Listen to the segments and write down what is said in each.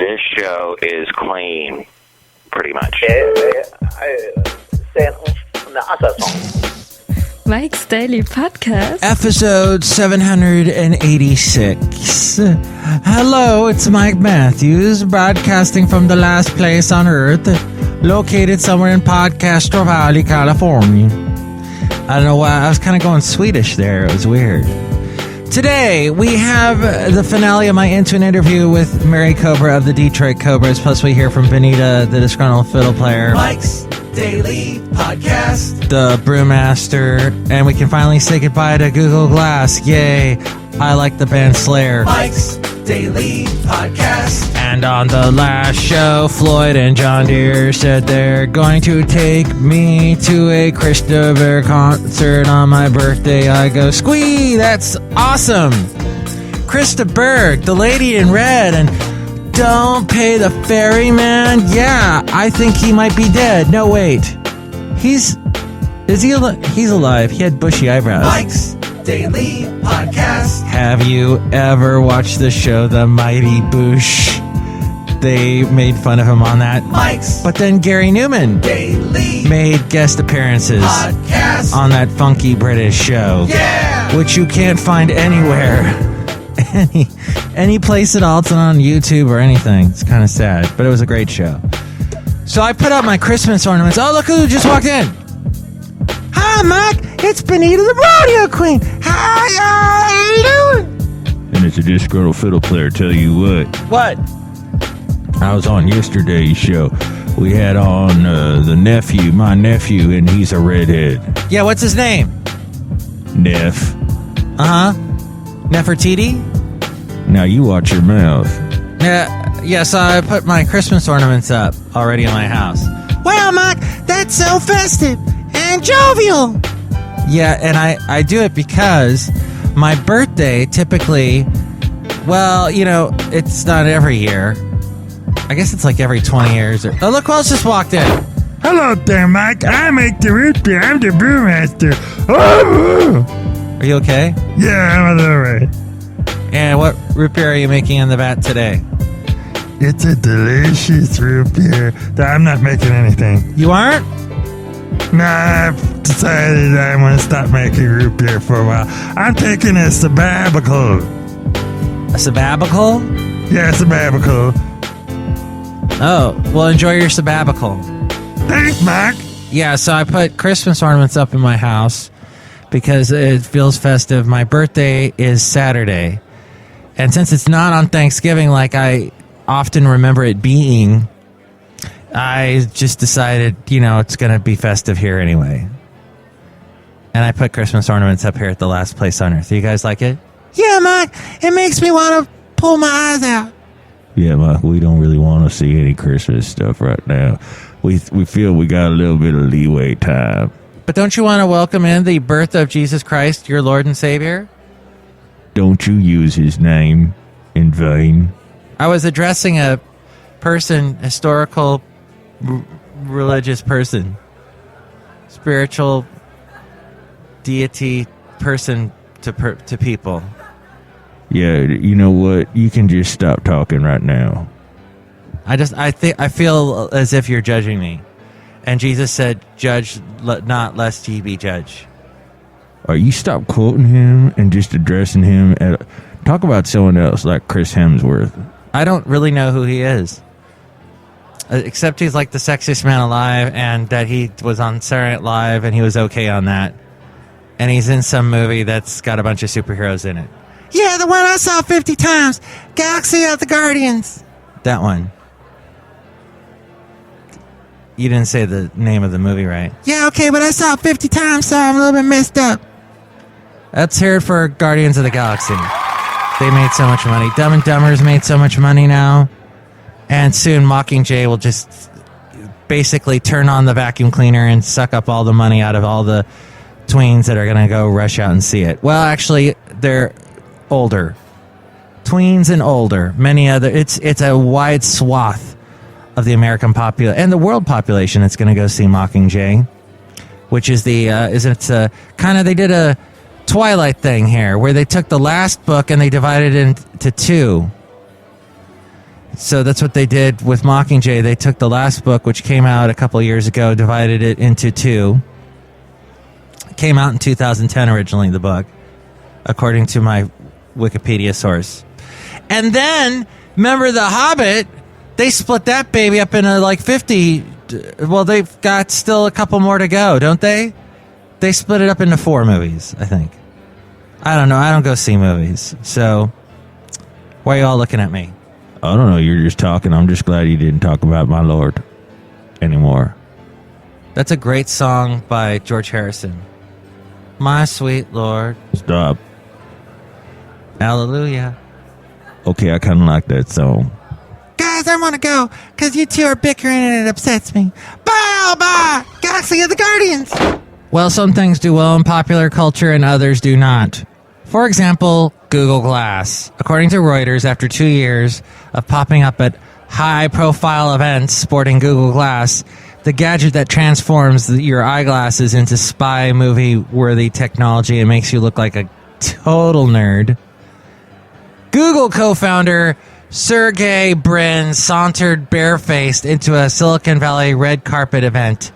this show is clean, pretty much. Mike's Daily Podcast. Episode 786. Hello, it's Mike Matthews, broadcasting from the last place on Earth, located somewhere in Podcastro Valley, California. I don't know why, I was kind of going Swedish there. It was weird. Today, we have the finale of my interview with Mary Cobra of the Detroit Cobras, plus we hear from Benita, the Disgruntled Fiddle Player. Mike's Daily Podcast. The Brewmaster. And we can finally say goodbye to Google Glass. Yay. I like the band Slayer. Mike's Daily Podcast. And on the last show, Floyd and John Deere said they're going to take me to a Christopher concert on my birthday. I go, squee, that's awesome. Krista Berg, the lady in red, and don't pay the ferryman. Yeah, I think he might be dead. No, wait. He's alive. He had bushy eyebrows. Mike's Daily Podcast. Have you ever watched the show The Mighty Boosh? They made fun of him on that. Mike's. But then Gary Newman Daily made guest appearances podcast on that funky British show. Yeah! Which you can't find anywhere. Any place at all. It's not on YouTube or anything. It's kind of sad, but it was a great show. So I put up my Christmas ornaments. Oh, look who just walked in. Hi, Mike. It's Benita, the rodeo queen. How you doing? And it's a disgruntled fiddle player. Tell you what. What? I was on yesterday's show. We had on my nephew, and he's a redhead. Yeah, what's his name? Neff. Uh-huh. Nefertiti? Now you watch your mouth. Yeah, so I put my Christmas ornaments up already in my house. Wow, Mike, that's so festive and jovial. Yeah, and I do it because my birthday typically, well, you know, it's not every year. I guess it's like every 20 years. Oh, look who else just walked in. Hello there, Mike. I make the root beer. I'm the brewmaster. Oh! Are you okay? Yeah, I'm all right. And what root beer are you making in the vat today? It's a delicious root beer. I'm not making anything. You aren't? Nah, I've decided I'm going to stop making root beer for a while. I'm taking a sabbatical. A sabbatical? Yeah, sabbatical. Oh, well, enjoy your sabbatical. Thanks, Mike. Yeah, so I put Christmas ornaments up in my house because it feels festive. My birthday is Saturday. And since it's not on Thanksgiving like I often remember it being, I just decided, you know, it's going to be festive here anyway. And I put Christmas ornaments up here at the last place on Earth. You guys like it? Yeah, Mike. It makes me want to pull my eyes out. Yeah, Mike, we don't really want to see any Christmas stuff right now. We feel we got a little bit of leeway time. But don't you want to welcome in the birth of Jesus Christ, your Lord and Savior? Don't you use his name in vain. I was addressing a person, historical, religious person, spiritual deity person to people. Yeah, you know what? You can just stop talking right now. I feel as if you're judging me. And Jesus said, judge not lest ye be judged. Or you stop quoting him and just addressing him. Talk about someone else like Chris Hemsworth. I don't really know who he is. Except he's like the sexiest man alive, and that he was on Saturday Night Live and he was okay on that. And he's in some movie that's got a bunch of superheroes in it. Yeah, the one I saw 50 times. Galaxy of the Guardians. That one. You didn't say the name of the movie right. Yeah, okay, but I saw it 50 times, so I'm a little bit messed up. Let's hear it for Guardians of the Galaxy. They made so much money. Dumb and Dumber's made so much money now. And soon Mockingjay will just basically turn on the vacuum cleaner and suck up all the money out of all the tweens that are going to go rush out and see it. Well, actually, they're older. Tweens and older. Many other. It's a wide swath of the American population and the world population that's going to go see Mockingjay, which is the they did a Twilight thing here where they took the last book and they divided it into two. So that's what they did with Mockingjay. They took the last book, which came out a couple years ago, divided it into two. It came out in 2010 originally, the book, according to my Wikipedia source. And then, remember The Hobbit? They split that baby up into like 50. Well, they've got still a couple more to go, don't they? They split it up into 4 movies, I think. I don't know. I don't go see movies. So, why are you all looking at me? I don't know. You're just talking. I'm just glad you didn't talk about my Lord anymore. That's a great song by George Harrison. My sweet Lord. Stop. Hallelujah. Okay, I kind of like that song. Guys, I want to go because you two are bickering and it upsets me. Bye! Galaxy of the Guardians! Well, some things do well in popular culture and others do not. For example, Google Glass. According to Reuters, after 2 years of popping up at high-profile events sporting Google Glass, the gadget that transforms your eyeglasses into spy movie-worthy technology and makes you look like a total nerd. Google co-founder Sergey Brin sauntered barefaced into a Silicon Valley red carpet event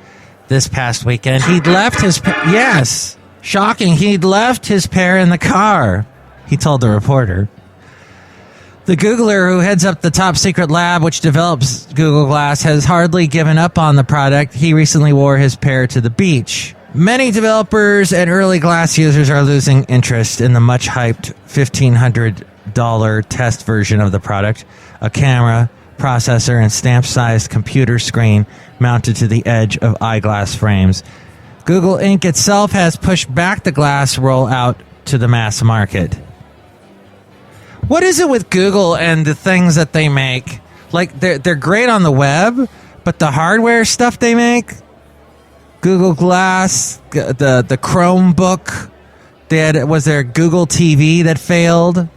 this past weekend. He'd left his... Yes! Shocking. He'd left his pair in the car, he told the reporter. The Googler, who heads up the top-secret lab which develops Google Glass, has hardly given up on the product. He recently wore his pair to the beach. Many developers and early Glass users are losing interest in the much-hyped $1,500 test version of the product, a camera, processor, and stamp-sized computer screen mounted to the edge of eyeglass frames. Google Inc. itself has pushed back the Glass rollout to the mass market. What is it with Google and the things that they make? Like, they're great on the web, but the hardware stuff they make, Google Glass, the Chromebook, was there Google TV that failed?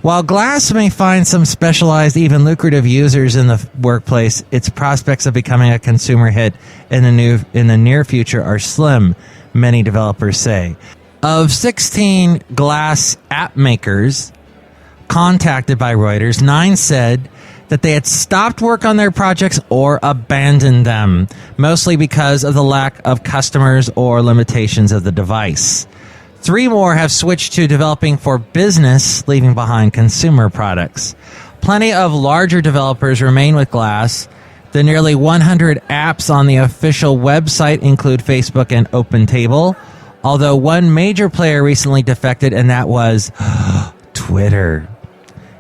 While Glass may find some specialized, even lucrative users in the workplace, its prospects of becoming a consumer hit in the near future are slim, many developers say. Of 16 Glass app makers contacted by Reuters, 9 said that they had stopped work on their projects or abandoned them, mostly because of the lack of customers or limitations of the device. 3 more have switched to developing for business, leaving behind consumer products. Plenty of larger developers remain with Glass. The nearly 100 apps on the official website include Facebook and OpenTable, although one major player recently defected, and that was Twitter.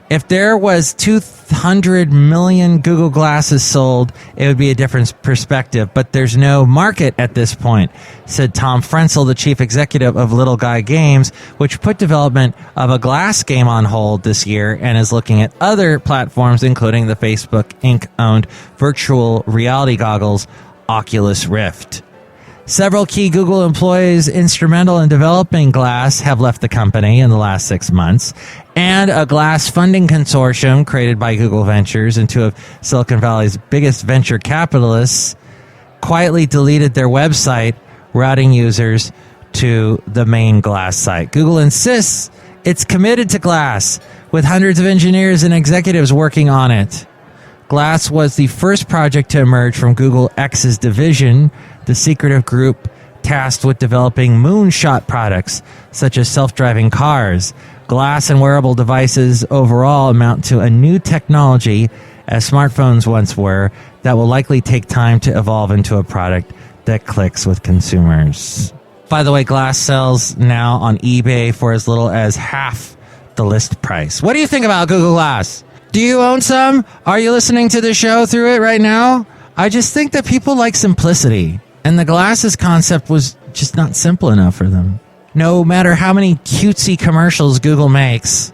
If there was 200 million Google Glasses sold, it would be a different perspective, but there's no market at this point, said Tom Frenzel, the chief executive of Little Guy Games, which put development of a Glass game on hold this year and is looking at other platforms, including the Facebook Inc.-owned virtual reality goggles, Oculus Rift. Several key Google employees instrumental in developing Glass have left the company in the last 6 months, and a Glass funding consortium created by Google Ventures and 2 of Silicon Valley's biggest venture capitalists quietly deleted their website, routing users to the main Glass site. Google insists it's committed to Glass, with hundreds of engineers and executives working on it. Glass was the first project to emerge from Google X's division, the secretive group tasked with developing moonshot products such as self-driving cars. Glass and wearable devices overall amount to a new technology, as smartphones once were, that will likely take time to evolve into a product that clicks with consumers. By the way, Glass sells now on eBay for as little as half the list price. What do you think about Google Glass? Do you own some? Are you listening to the show through it right now? I just think that people like simplicity, and the Glasses concept was just not simple enough for them. No matter how many cutesy commercials Google makes,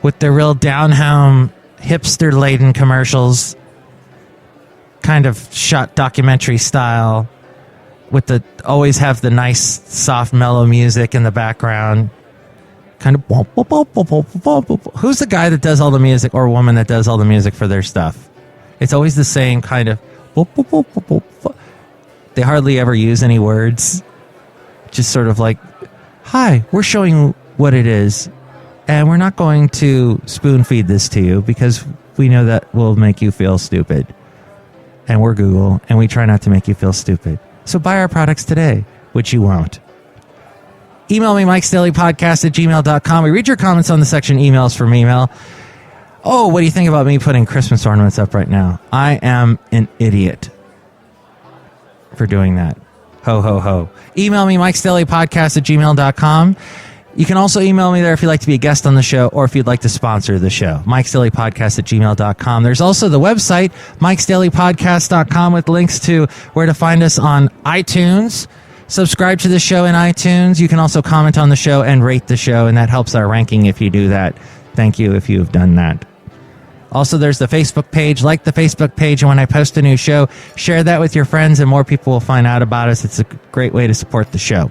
with their real down-home, hipster-laden commercials, kind of shot documentary style, with always have the nice, soft, mellow music in the background. Kind of... Who's the guy that does all the music, or woman that does all the music for their stuff? It's always the same kind of... They hardly ever use any words. Just sort of like, hi, we're showing you what it is, and we're not going to spoon feed this to you because we know that will make you feel stupid. And we're Google, and we try not to make you feel stupid. So buy our products today, which you won't. Email me, MIKEs-DAILY-PODCAST-786-Rock. We read your comments on the section emails from email. Oh, what do you think about me putting Christmas ornaments up right now? I am an idiot for doing that. Ho, ho, ho. Email me, MIKEs-DAILY-PODCAST-786-Rock. You can also email me there if you'd like to be a guest on the show or if you'd like to sponsor the show. MIKEs-DAILY-PODCAST-786-Rock. There's also the website, MIKES-DAILY-PODCAST.com, with links to where to find us on iTunes. Subscribe to the show in iTunes. You can also comment on the show and rate the show, and that helps our ranking if you do that. Thank you if you've done that. Also, there's the Facebook page. Like the Facebook page, and when I post a new show, share that with your friends, and more people will find out about us. It's a great way to support the show.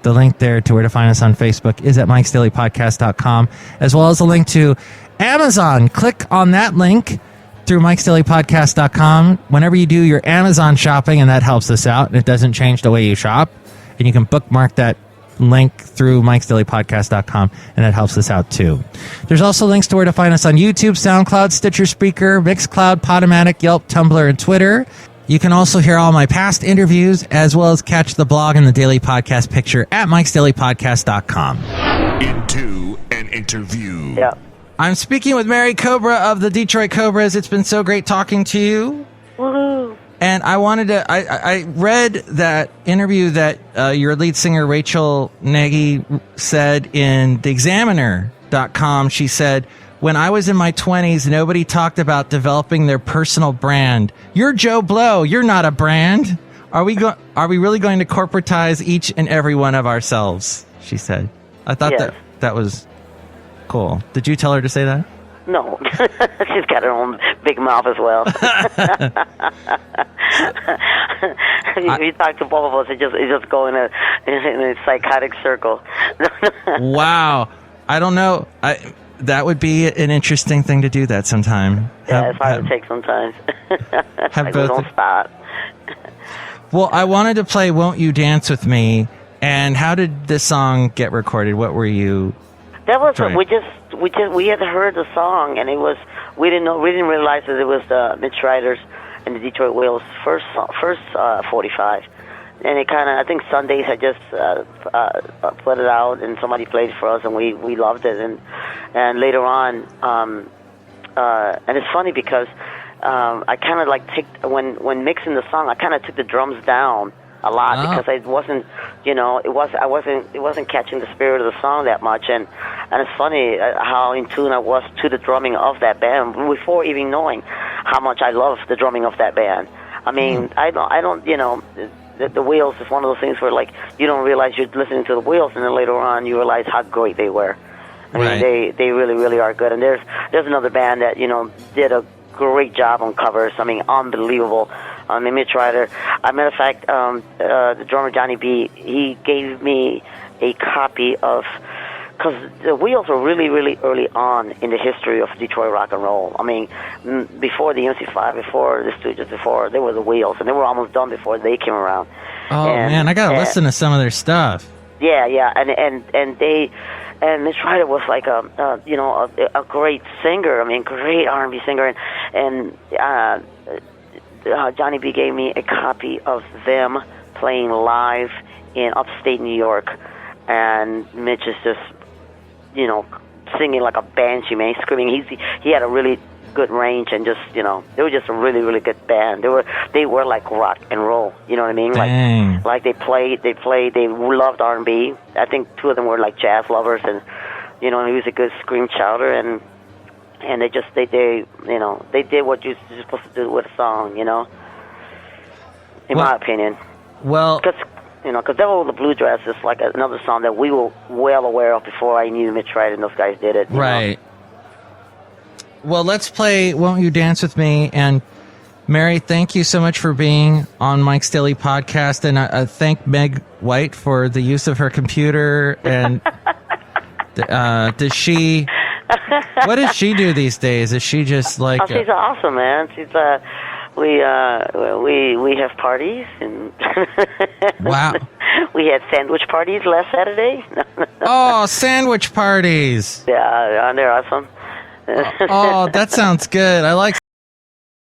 The link there to where to find us on Facebook is at MIKES-DAILY-PODCAST.com, as well as a link to Amazon. Click on that link through MIKES-DAILY-PODCAST.com whenever you do your Amazon shopping, and that helps us out, and it doesn't change the way you shop. And you can bookmark that link through MIKES-DAILY-PODCAST.com, and that helps us out too. There's also links to where to find us on YouTube, SoundCloud, Stitcher, Spreaker, Mixcloud, Podomatic, Yelp, Tumblr, and Twitter. You can also hear all my past interviews, as well as catch the blog and the daily podcast picture at MIKES-DAILY-PODCAST.com. Into an interview. Yeah. I'm speaking with Mary Cobra of the Detroit Cobras. It's been so great talking to you. Woohoo. And I wanted to, I read that interview that your lead singer, Rachel Nagy, said in TheExaminer.com. She said, when I was in my 20s, nobody talked about developing their personal brand. You're Joe Blow. You're not a brand. Are we really going to corporatize each and every one of ourselves? She said. I thought Yes. that was cool. Did you tell her to say that? No. She's got her own big mouth as well. You talk to both of us, it just go in a psychotic circle. Wow. I don't know. That would be an interesting thing to do that sometime. Yeah, it's hard to take sometimes. Have like, both. don't stop. Well, I wanted to play "Won't You Dance with Me," and how did this song get recorded? What were you? That was Right. we had heard the song, and it was we didn't realize that it was Mitch Ryder's and the Detroit Whales' first 45. And it kind of, I think Sundays had just put it out, and somebody played it for us, and we loved it. And later on, and it's funny because I kind of like when mixing the song, I kind of took the drums down a lot because it wasn't catching the spirit of the song that much. And it's funny how in tune I was to the drumming of that band before even knowing how much I love the drumming of that band. I mean, I don't, the Wheels is one of those things where, like, you don't realize you're listening to the Wheels, and then later on you realize how great they were. I mean, they really, really are good. And there's another band that, did a great job on covers. I mean, unbelievable. I mean, Mitch Ryder. As a matter of fact, the drummer, Johnny B., he gave me a copy of... Because the Wheels were really, really early on in the history of Detroit rock and roll. I mean, before the MC5, before the Stooges, before they were the Wheels, and they were almost done before they came around. Oh, man, I got to listen to some of their stuff. Yeah, and Mitch Ryder was like a great singer. I mean, great R&B singer, and Johnny B gave me a copy of them playing live in upstate New York, and Mitch is just, singing like a banshee, man, screaming. He had a really good range, and just, they were just a really, really good band. They were like rock and roll, you know what I mean? Dang. Like they loved R&B. I think two of them were like jazz lovers, and he was a good scream shouter, and they did what you're supposed to do with a song, in my opinion. Well, because Devil with the Blue Dress is like another song that we were well aware of before I knew Mitch Ryder and those guys did it. Right. Well, let's play Won't You Dance With Me. And Mary, thank you so much for being on Mike's Daily Podcast. And I thank Meg White for the use of her computer. And what does she do these days? Is she just like... Oh, she's awesome, man. She's... We have parties, and wow. We had sandwich parties last Saturday. Oh, sandwich parties! Yeah, they're awesome. Oh, that sounds good. I like